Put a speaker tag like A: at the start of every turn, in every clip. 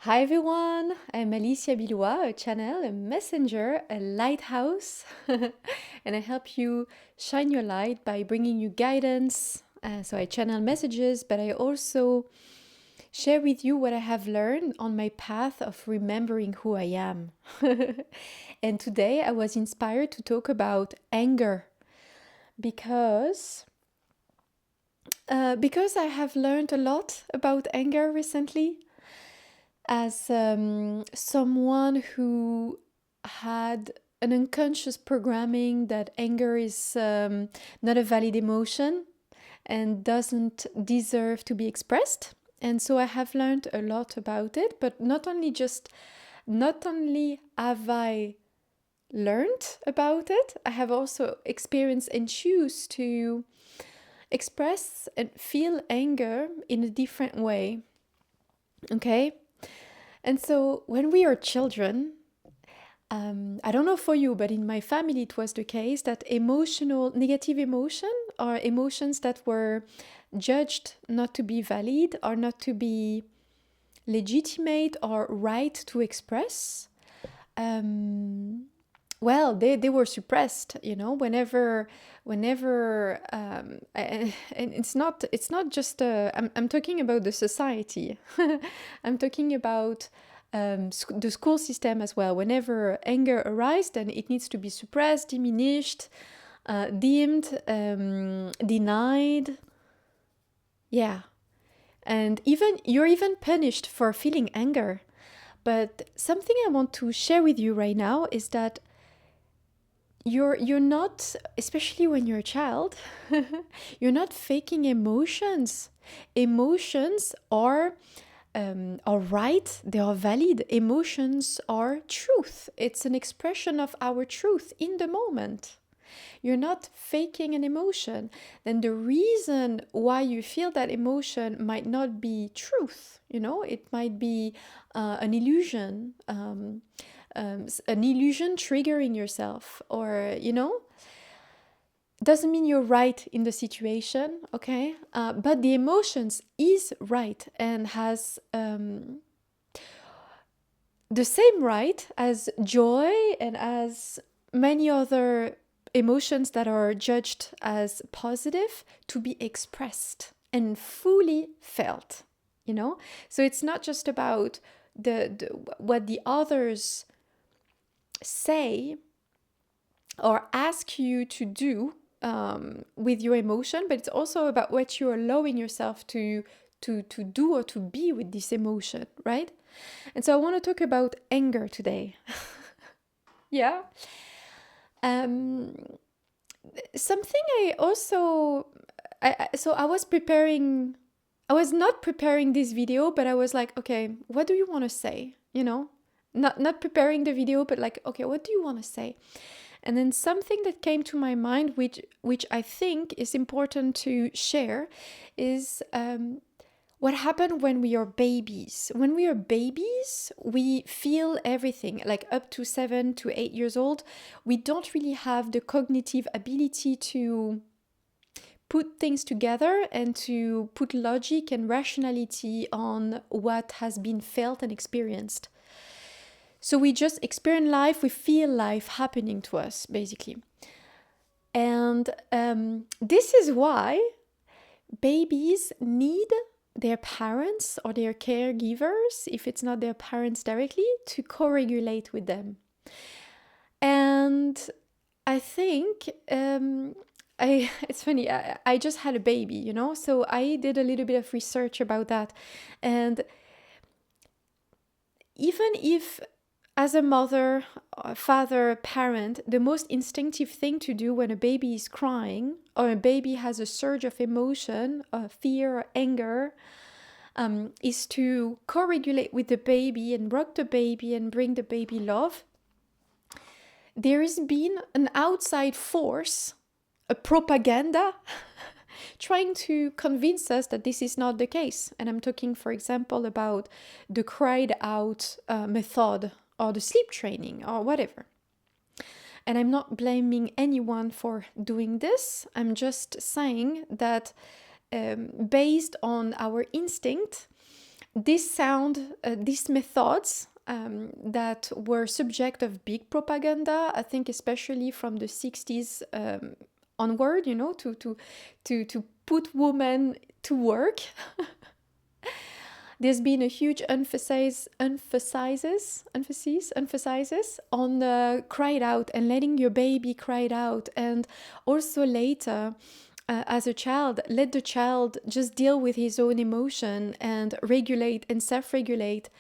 A: Hi everyone, I'm Alicia Bilois, a channel, a messenger, a lighthouse, and I help you shine your light by bringing you guidance. So I channel messages, but I also share with you what I have learned on my path of remembering who I am. And today I was inspired to talk about anger because because I have learned a lot about anger recently as someone who had an unconscious programming that anger is not a valid emotion and doesn't deserve to be expressed. And so I have learned a lot about it, but not only have I learned about it, I have also experienced and choose to express and feel anger in a different way. Okay? And so when we are children, I don't know for you, but in my family it was the case that negative emotion or emotions that were judged not to be valid or not to be legitimate or right to express, well, they were suppressed, and it's not just I'm talking about the society. I'm talking about the school system as well. Whenever anger arises, then it needs to be suppressed, diminished, dimmed, denied. Yeah, and even you're even punished for feeling anger. But something I want to share with you right now is that you're not, especially when you're a child, you're not faking emotions. Emotions are right, they are valid. Emotions are truth. It's an expression of our truth in the moment. You're not faking an emotion. Then the reason why you feel that emotion might not be truth. It might be an illusion. An illusion triggering yourself, or doesn't mean you're right in the situation, okay? But the emotions is right and has the same right as joy and as many other emotions that are judged as positive to be expressed and fully felt. So it's not just about the what the others say or ask you to do with your emotion, but it's also about what you're allowing yourself to do or to be with this emotion, right? And so I want to talk about anger today. Yeah. Um, Something I also, so I was preparing. I was not preparing this video, but I was like, okay, what do you want to say? Not preparing the video, but like, okay, what do you want to say? And then something that came to my mind, which I think is important to share, is what happened when we are babies. When we are babies, we feel everything. Like up to 7 to 8 years old, we don't really have the cognitive ability to put things together and to put logic and rationality on what has been felt and experienced. So we just experience life, we feel life happening to us, basically. And this is why babies need their parents or their caregivers, if it's not their parents directly, to co-regulate with them. And I think it's funny. I just had a baby, so I did a little bit of research about that. And even if as a mother, father, parent, the most instinctive thing to do when a baby is crying or a baby has a surge of emotion, fear, or anger, is to co-regulate with the baby and rock the baby and bring the baby love. There has been an outside force, a propaganda, trying to convince us that this is not the case. And I'm talking, for example, about the cried out method or the sleep training or whatever. And I'm not blaming anyone for doing this. I'm just saying that based on our instinct, These methods that were subject of big propaganda, I think especially from the 60s onward, to put women to work. There's been a huge emphasis on cried out and letting your baby cry it out. And also later, as a child, let the child just deal with his own emotion and regulate and self-regulate.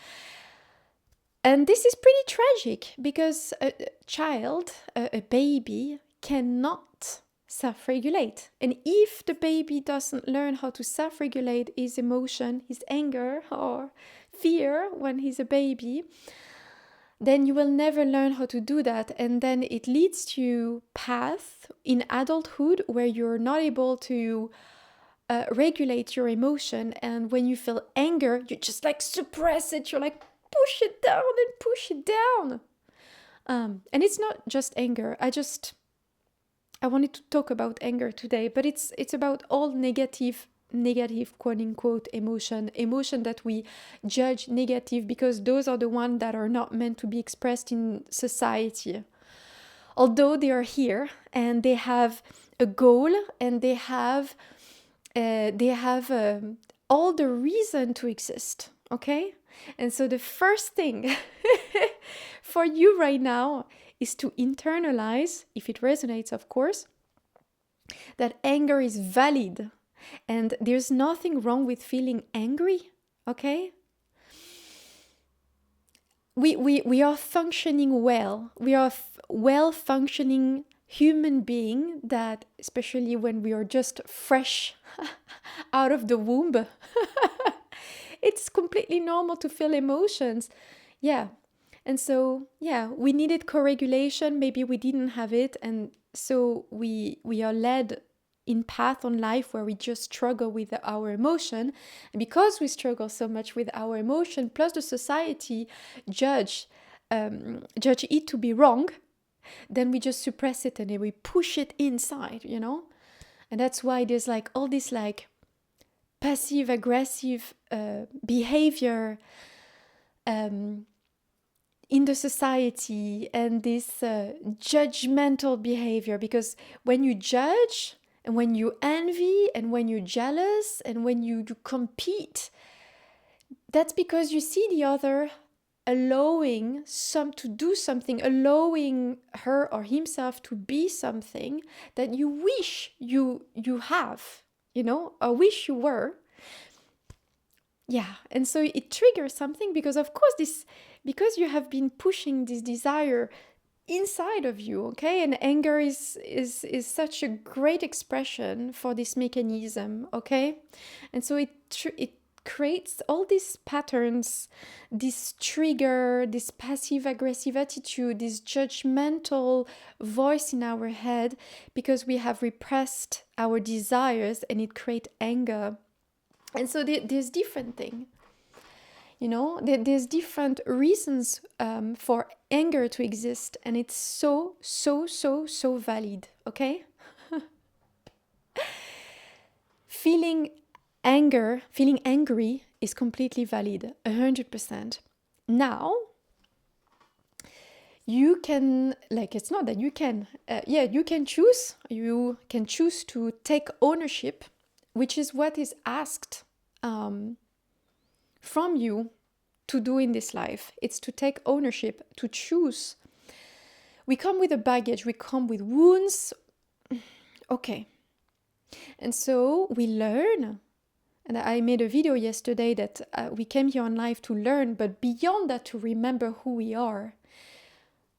A: And this is pretty tragic because a child, a baby, cannot self-regulate. And if the baby doesn't learn how to self-regulate his emotion, his anger or fear when he's a baby, then you will never learn how to do that. And then it leads to path in adulthood where you're not able to regulate your emotion. And when you feel anger, you just like suppress it. You're like, push it down and push it down. And it's not just anger. I wanted to talk about anger today, but it's about all negative quote unquote emotion that we judge negative because those are the ones that are not meant to be expressed in society. Although they are here and they have a goal and they have all the reason to exist, okay? And so the first thing for you right now is to internalize, if it resonates, of course, that anger is valid and there's nothing wrong with feeling angry, okay? We are functioning well. We are well-functioning human being that, especially when we are just fresh out of the womb, it's completely normal to feel emotions. Yeah. And so, we needed co-regulation. Maybe we didn't have it. And so we are led in path on life where we just struggle with our emotion. And because we struggle so much with our emotion, plus the society judge it to be wrong, then we just suppress it and then we push it inside, And that's why there's like all this like passive aggressive behavior in the society and this judgmental behavior, because when you judge and when you envy and when you're jealous and when you compete, that's because you see the other allowing to do something, allowing her or himself to be something that you wish you have, or wish you were. Yeah, and so it triggers something because, of course, because you have been pushing this desire inside of you, okay? And anger is such a great expression for this mechanism, okay? And so it creates all these patterns, this trigger, this passive-aggressive attitude, this judgmental voice in our head because we have repressed our desires and it creates anger. And so there's different things. There's different reasons for anger to exist, and it's so valid, okay? Feeling angry is completely valid, 100%. Now, you can, it's not that you can, you can choose to take ownership, which is what is asked from you to do in this life. It's to take ownership, to choose. We come with a baggage, we come with wounds. Okay. And so we learn. And I made a video yesterday that we came here on live to learn, but beyond that, to remember who we are.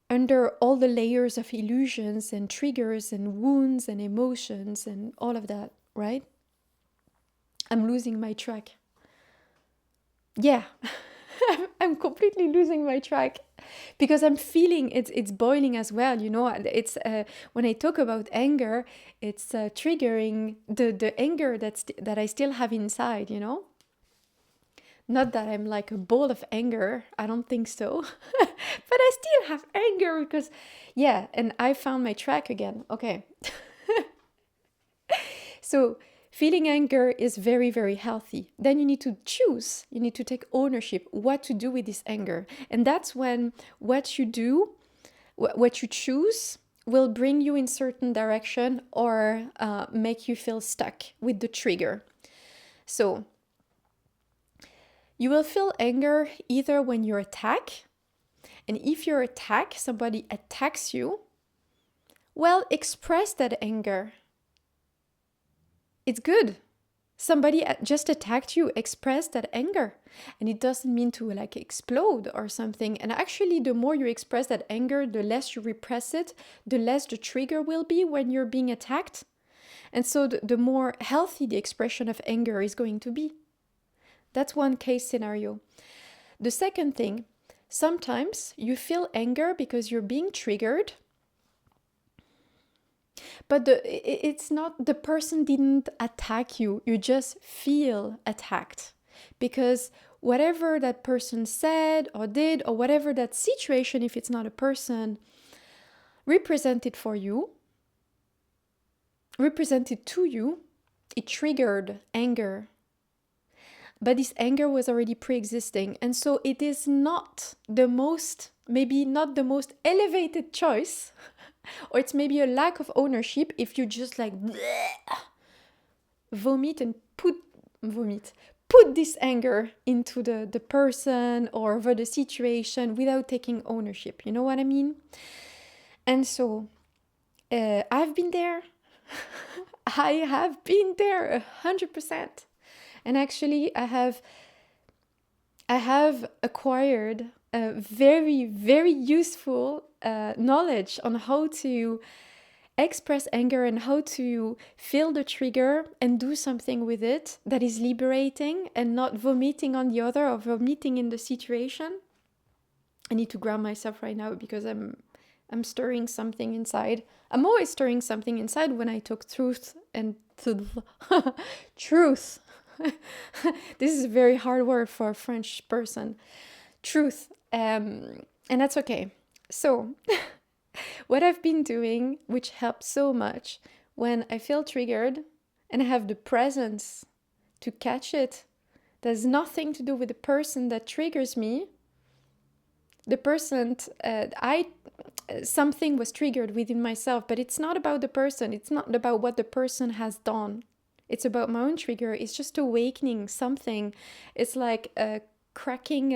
A: Under all the layers of illusions and triggers and wounds and emotions and all of that, right? I'm losing my track. Yeah, I'm completely losing my track because I'm feeling it's boiling as well. It's when I talk about anger, it's triggering the anger that I still have inside. Not that I'm like a ball of anger. I don't think so, but I still have anger because, and I found my track again. Okay, so Feeling anger is very, very healthy. Then you need to choose, you need to take ownership, what to do with this anger. And that's when what you do, what you choose, will bring you in certain direction or make you feel stuck with the trigger. So you will feel anger either when you attack, and if you attack, somebody attacks you, well, express that anger. It's good. Somebody just attacked you, express that anger. And it doesn't mean to like explode or something. And actually, the more you express that anger, the less you repress it, the less the trigger will be when you're being attacked. And so the more healthy the expression of anger is going to be. That's one case scenario. The second thing, sometimes you feel anger because you're being triggered, but it's not, the person didn't attack you, you just feel attacked. Because whatever that person said or did, or whatever that situation, if it's not a person, represented to you, it triggered anger. But this anger was already pre-existing. And so it is not the most, maybe not the most elevated choice, or it's maybe a lack of ownership if you just like vomit and put this anger into the person or over the situation without taking ownership. You know what I mean? And so I've been there. I have been there 100%. And actually, I have acquired a very, very useful knowledge on how to express anger and how to feel the trigger and do something with it that is liberating and not vomiting on the other or vomiting in the situation. I need to ground myself right now because I'm stirring something inside. I'm always stirring something inside when I talk truth and truth. This is a very hard word for a French person. Truth. And that's okay. So, what I've been doing, which helps so much, when I feel triggered and I have the presence to catch it, there's nothing to do with the person that triggers me. The person, something was triggered within myself, but it's not about the person. It's not about what the person has done. It's about my own trigger. It's just awakening something. It's like cracking,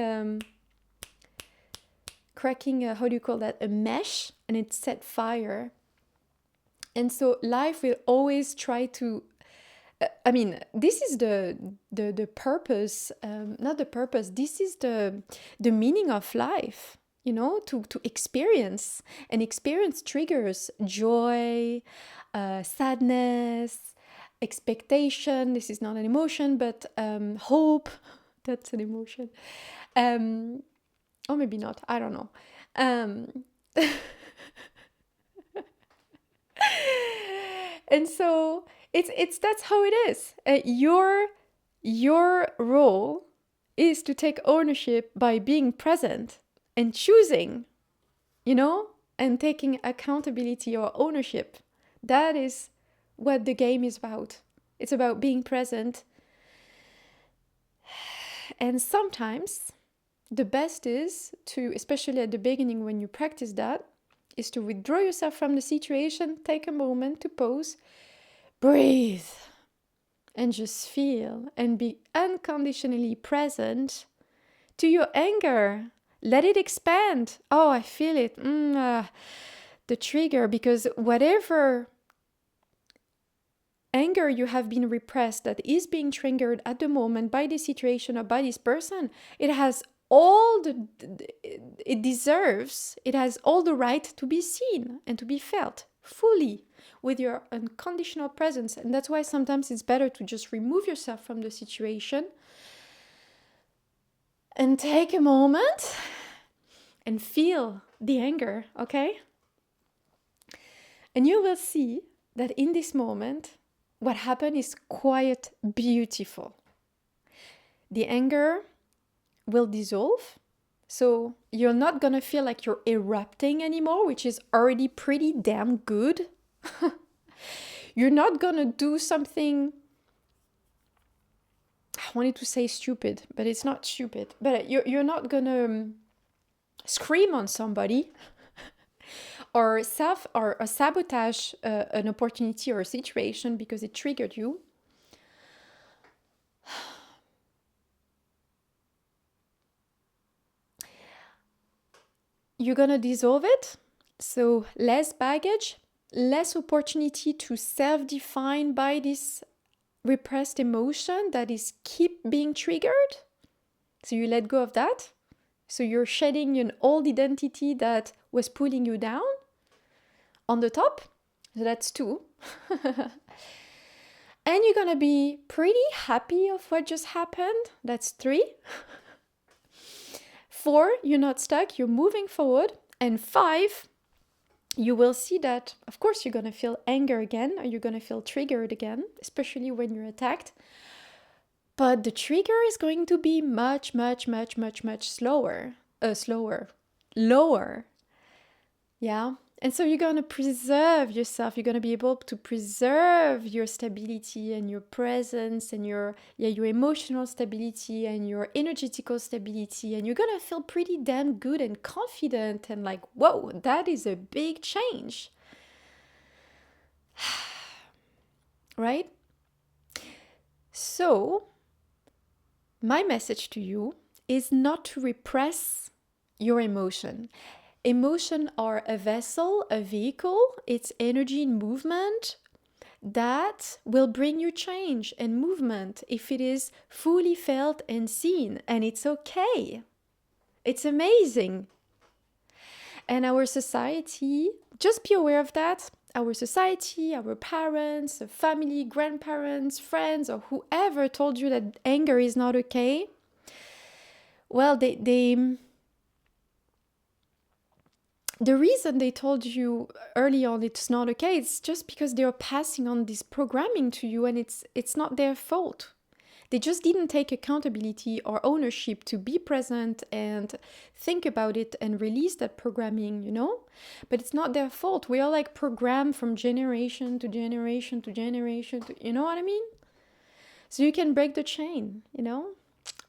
A: how do you call that? A mesh, and it set fire. And so life will always try to, this is the purpose, not the purpose, this is the meaning of life, you know, to experience. And experience triggers joy, sadness, expectation. This is not an emotion, but hope. That's an emotion. Or maybe not. I don't know. And so it's that's how it is. Your role is to take ownership by being present and choosing, you know, and taking accountability or ownership. That is what the game is about. It's about being present. And sometimes the best is to, especially at the beginning when you practice that, is to withdraw yourself from the situation, take a moment to pause, breathe, and just feel and be unconditionally present to your anger. Let it expand. Oh, I feel it. The trigger, because whatever anger you have been repressed that is being triggered at the moment by the situation or by this person, it has all it deserves, it has all the right to be seen and to be felt fully with your unconditional presence. And that's why sometimes it's better to just remove yourself from the situation and take a moment and feel the anger, okay? And you will see that in this moment, what happened is quite beautiful. The anger will dissolve. So you're not gonna feel like you're erupting anymore, which is already pretty damn good. You're not gonna do something I wanted to say stupid, but it's not stupid. But you're not gonna scream on somebody or sabotage an opportunity or a situation because it triggered you. You're gonna dissolve it. So less baggage, less opportunity to self-define by this repressed emotion that is keep being triggered. So you let go of that. So you're shedding an old identity that was pulling you down on the top. So that's 2. And you're gonna be pretty happy of what just happened. That's 3. 4, you're not stuck, you're moving forward. And 5, you will see that, of course, you're gonna feel anger again, or you're gonna feel triggered again, especially when you're attacked. But the trigger is going to be much, much, much, much, much slower. Lower. Yeah. And so you're going to preserve yourself. You're going to be able to preserve your stability and your presence and your emotional stability and your energetical stability. And you're going to feel pretty damn good and confident and like, whoa, that is a big change. Right? So, my message to you is not to repress your emotion. Emotion are a vessel, a vehicle. It's energy in movement that will bring you change and movement if it is fully felt and seen. And it's okay. It's amazing. And our society, just be aware of that. Our society, our parents, family, grandparents, friends, or whoever told you that anger is not okay, well, the reason they told you early on it's not okay, it's just because they are passing on this programming to you, and it's not their fault. They just didn't take accountability or ownership to be present and think about it and release that programming, you know? But it's not their fault. We are like programmed from generation to generation to generation to, you know what I mean? So you can break the chain, you know?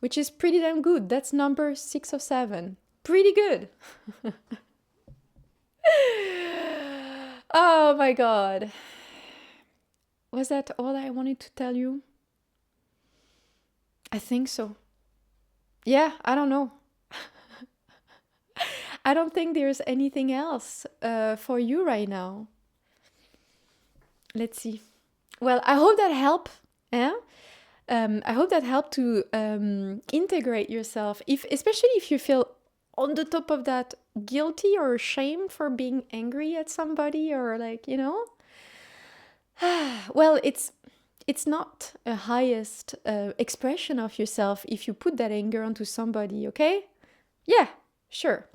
A: Which is pretty damn good. That's number 6 of 7. Pretty good. Oh my God. Was that all I wanted to tell you? I think so. Yeah, I don't know. I don't think there's anything else for you right now. Let's see. Well, I hope that helped. Yeah? I hope that helped to integrate yourself, especially if you feel on the top of that guilty or shame for being angry at somebody or like, you know. Well, it's not a highest expression of yourself if you put that anger onto somebody, okay? Yeah, sure.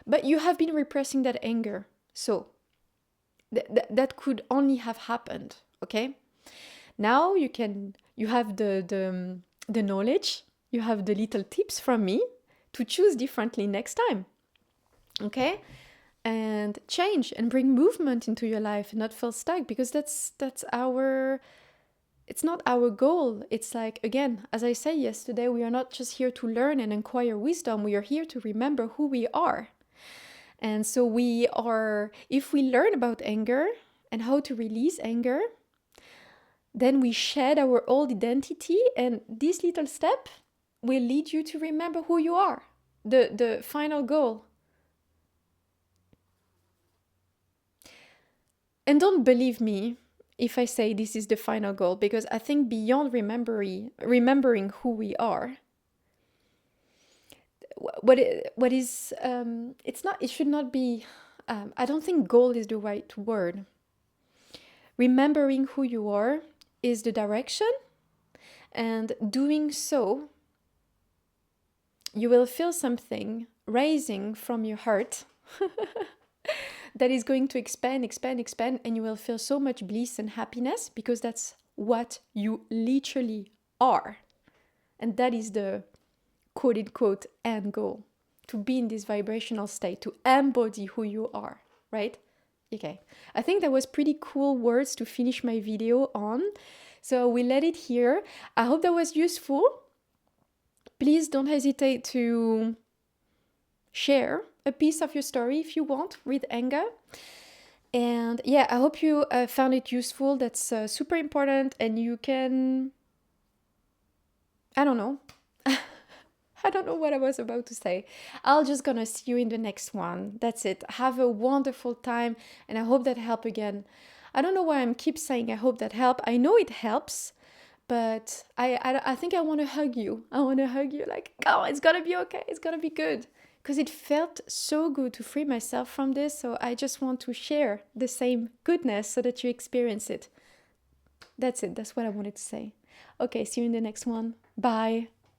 A: But you have been repressing that anger. So that could only have happened, okay? Now you have the knowledge, you have the little tips from me to choose differently next time, okay? And change and bring movement into your life and not feel stuck, because it's not our goal. It's like, again, as I said yesterday, we are not just here to learn and acquire wisdom. We are here to remember who we are. And so if we learn about anger and how to release anger, then we shed our old identity, and this little step will lead you to remember who you are, the final goal. And don't believe me if I say this is the final goal, because I think beyond remembering who we are, it should not be, I don't think goal is the right word. Remembering who you are is the direction, and doing so, you will feel something rising from your heart that is going to expand, and you will feel so much bliss and happiness, because that's what you literally are. And that is the quote-unquote end goal, to be in this vibrational state, to embody who you are, right? Okay, I think that was pretty cool words to finish my video on. So we let it here. I hope that was useful. Please don't hesitate to share a piece of your story if you want with anger. And yeah, I hope you found it useful. That's super important. And you can, I don't know. I don't know what I was about to say. I'll just gonna see you in the next one. That's it. Have a wonderful time, and I hope that helped again. I don't know why I'm keep saying I hope that help. I know it helps, but I think I want to hug you. I want to hug you like, oh, it's gonna be okay. It's gonna be good. Because it felt so good to free myself from this. So I just want to share the same goodness so that you experience it. That's it. That's what I wanted to say. Okay, see you in the next one. Bye.